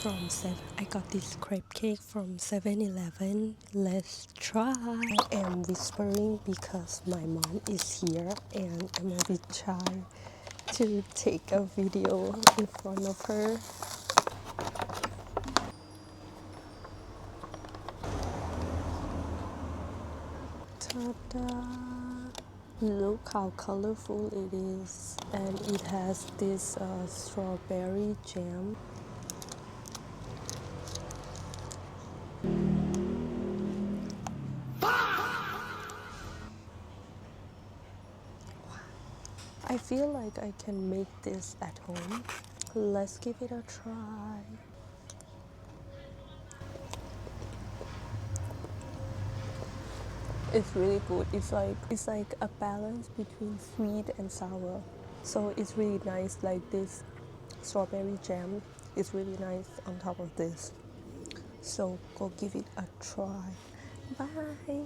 from I got this crepe cake from 7-Eleven. Let's try. I am whispering because my mom is here and I'm a bit shy to take a video in front of her. Ta-da! Look how colorful it is, and it has this strawberry jam. I feel like I can make this at home. Let's give it a try. It's really good. It's like a balance between sweet and sour. So it's really nice. Like this strawberry jam is really nice on top of this. So go give it a try. Bye.